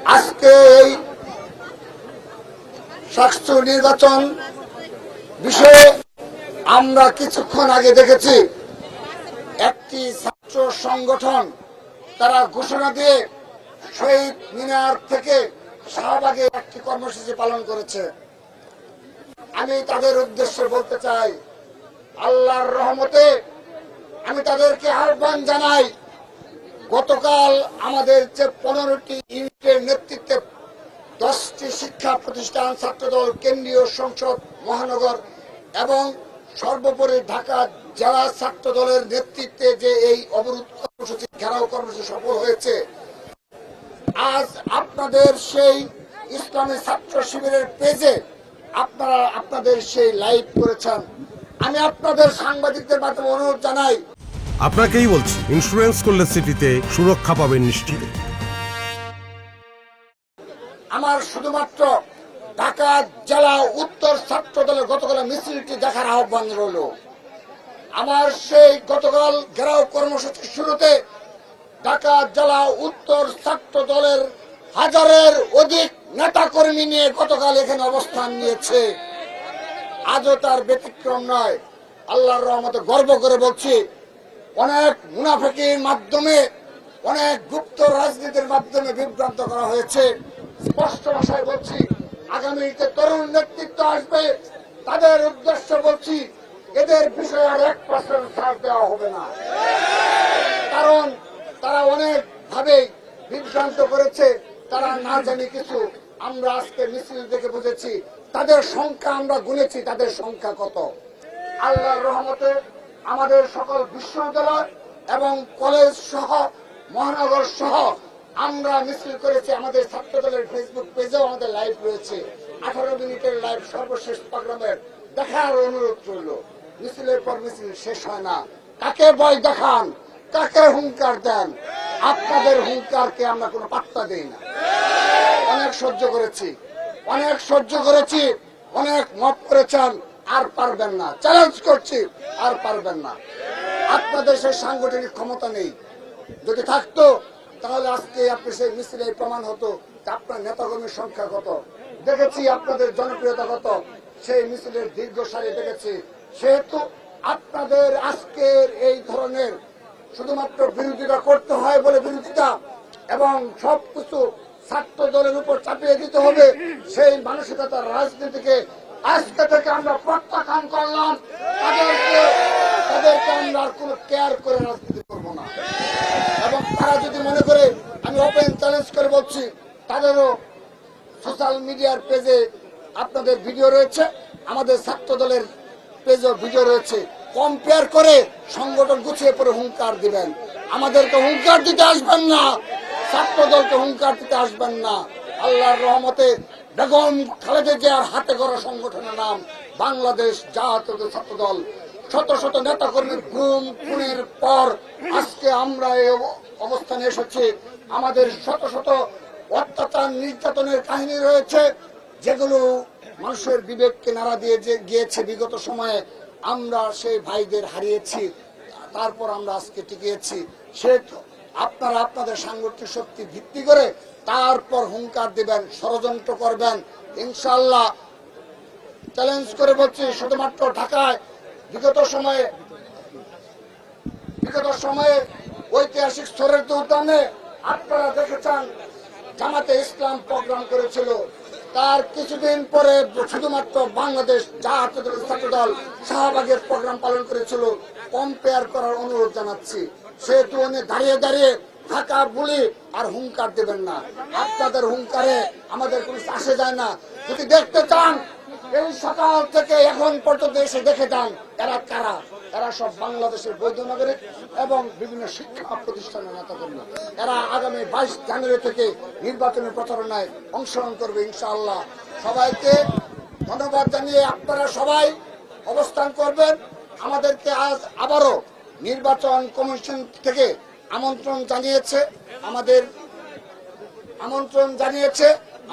আজকে এই সাকসু নির্বাচন বিষয়ে আমরা কিছুক্ষণ আগে দেখেছি একটি ছাত্র সংগঠন তারা ঘোষণা দিয়ে শহীদ মিনার থেকে শাহবাগে একটি কর্মসূচি পালন করেছে। আমি তাদের উদ্দেশ্যে বলতে চাই, আল্লাহর রহমতে আমি তাদেরকে আহ্বান জানাই, গতকাল আমাদের যে 15টি ইউনিটের নেতৃত্বে 10টি শিক্ষা প্রতিষ্ঠান, ছাত্রদল, কেন্দ্রীয় সংসদ, মহানগর এবং সর্বোপরি ঢাকা জেলা ছাত্রদলের নেতৃত্বে যে এই অবরোধ কর্মসূচি, ঘেরাও কর্মসূচি সফল হয়েছে, আজ আপনাদের সেই ইসলামী ছাত্র শিবিরের পেজে আপনারা আপনাদের সেই লাইভ করেছেন। আমি আপনাদের সাংবাদিকদের মাধ্যমে অনুরোধ জানাই, আপনাকেই বলছি, ইন্স্যুরেন্স করলে সিটিতে সুরক্ষা পাবেন নিশ্চিত। আমার শুধুমাত্র ঢাকা জেলা উত্তর ছাত্র দলের গতকাল মিছিলটি দেখার আহ্বান রইল। আমার সেই গতকাল ঘেরাও কর্মসূচির শুরুতে ঢাকা জেলা উত্তর ছাত্র দলের হাজারের অধিক নেতা কর্মী নিয়ে গতকাল এখানে অবস্থান নিয়েছে। আজও তার ব্যতিক্রম নয়। আল্লাহর রহমতে গর্ব করে বলছি, অনেক মুনাফিকির মাধ্যমে, অনেক গুপ্ত রাজনীতির মাধ্যমে বিভ্রান্ত করা হয়েছে। স্পষ্ট ভাষায় বলছি, আগামীতে তরুণ নেতৃত্ব আসবে, তাদের উদ্দেশ্য বলছি, এদের বিষয়ে আর 1% ছাড় দেওয়া হবে না। কারণ তারা অনেক ভাবে বিভ্রান্ত করেছে, তারা না জানি কিছু। আমরা আজকে মিছিল দেখে বুঝেছি তাদের সংখ্যা, আমরা গুনেছি তাদের সংখ্যা কত। আল্লাহর রহমতে আমাদের সকল বিশ্ববিদ্যালয় এবং কলেজ সহ মহানগর সহ আমরা মিছিল করেছি। আমাদের ছাত্রদলের ফেসবুক পেজেও আমাদের লাইভ রয়েছে। 18 মিনিটের লাইভ সর্বশেষ প্রোগ্রামের দেখার অনুরোধ রইল। মিছিলের পর মিছিল শেষ হয় না। কাকে ভয় দেখান, কাকে হুঙ্কার দেন? আপনাদের হুঙ্কারকে আমরা কোনো পাত্তা দেই না। অনেক সহ্য করেছি, অনেক সহ্য করেছি, অনেক মাফ করেছেন, আর পারবেন না। চ্যালেঞ্জ করছি, আর পারবেন না। আপনাদের সেই সাংগঠনিক ক্ষমতা নেই। যদি থাকতো তাহলে আজকে আপনি সেই মিছিলে প্রমাণ হতো যে আপনার নেতাকর্মীর সংখ্যা কত। দেখেছি আপনাদের জনপ্রিয়তা কত, সেই মিছিলের দীর্ঘ সারি দেখেছি। সেহেতু আপনাদের আজকের এই ধরনের শুধুমাত্র বিরোধিতা করতে হয় বলে বিরোধিতা এবং সবকিছু ছাত্র দলের উপর চাপিয়ে দিতে হবে, সেই মানসিকতার রাজনীতিকে আজকে থেকে আমরা প্রত্যাখ্যান করলাম। তাদেরকে আমরা আর কোনো কেয়ার করে রাজনীতি করবো না। এবং তারা যদি মনে করে, আমি ওপেন চ্যালেঞ্জ করে বলছি, তাদেরও সোশ্যাল মিডিয়ার পেজে আপনাদের ভিডিও রয়েছে, আমাদের ছাত্র দলের পেজেও ভিডিও রয়েছে। কম্পেয়ার করে সংগঠন গুছিয়ে পরে হুঙ্কার দিবেন। আমাদেরকে হুঙ্কার দিতে আসবেন না, ছাত্র দলকে হুঙ্কার দিতে আসবেন না। আল্লাহর রহমতে বেগম খালেদা জিয়ার হাতে গড়া সংগঠনের নাম বাংলাদেশ জাতীয় ছাত্র দল। শত শত নেতা কর্মীর গুম খুনের পর আজকে আমরা এই অবস্থানে এসেছি। আমাদের শত শত অত্যাচার নির্যাতনের কাহিনী রয়েছে, যেগুলো মানুষের বিবেককে নাড়া দিয়ে গিয়েছে। বিগত সময়ে আমরা সেই ভাইদের হারিয়েছি, তারপর আমরা আজকে টিকিয়েছি। সেহেতু আপনারা আপনাদের সাংগঠনিক শক্তি ভিত্তি করে তারপর হুঙ্কার দিবেন, ষড়যন্ত্র করবেন। ইনশাআল্লাহ চ্যালেঞ্জ করে বলছি, শুধুমাত্র ঢাকায় বিগত সময়ে ঐতিহাসিক শরীয়ত উদ্যানে আপনারা দেখেছেন জামাতে ইসলাম প্রোগ্রাম করেছিল। তার কিছুদিন পরে শুধুমাত্র বাংলাদেশ জাতীয় ছাত্র দল শাহবাগের প্রোগ্রাম পালন করেছিল। কম্পেয়ার করার অনুরোধ জানাচ্ছি। সেহেতু উনি দাঁড়িয়ে দাঁড়িয়ে ঢাকা বলি আর হুঙ্কার দেবেন না। আপনাদের হুঙ্কারে আমাদের কোনো আসে যায় না। যদি দেখতে চান, এই সকাল থেকে এখন পর্যন্ত এসে দেখে যান এরা কারা। এরা সব বাংলাদেশের বৈধ নাগরিক এবং বিভিন্ন শিক্ষা প্রতিষ্ঠানের নেতাকর্মী। এরা আগামী 22 জানুয়ারি থেকে নির্বাচনী প্রচারণায় অংশগ্রহণ করবে ইনশাআল্লাহ। সবাইকে ধন্যবাদ জানিয়ে আপনারা সবাই অবস্থান করবেন। আমাদেরকে আজ আবারও নির্বাচন কমিশন থেকে আমন্ত্রণ জানিয়েছে।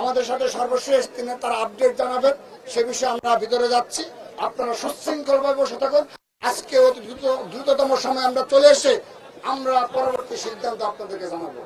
আমাদের সাথে সর্বশেষ দিনে তারা আপডেট জানাবেন, সে বিষয়ে আমরা ভিতরে যাচ্ছি। আপনারা সুশৃঙ্খলভাবে বসে থাকুন। আজকে অতি দ্রুততম সময় আমরা চলে এসে আমরা পরবর্তী সিদ্ধান্ত আপনাদেরকে জানাবো।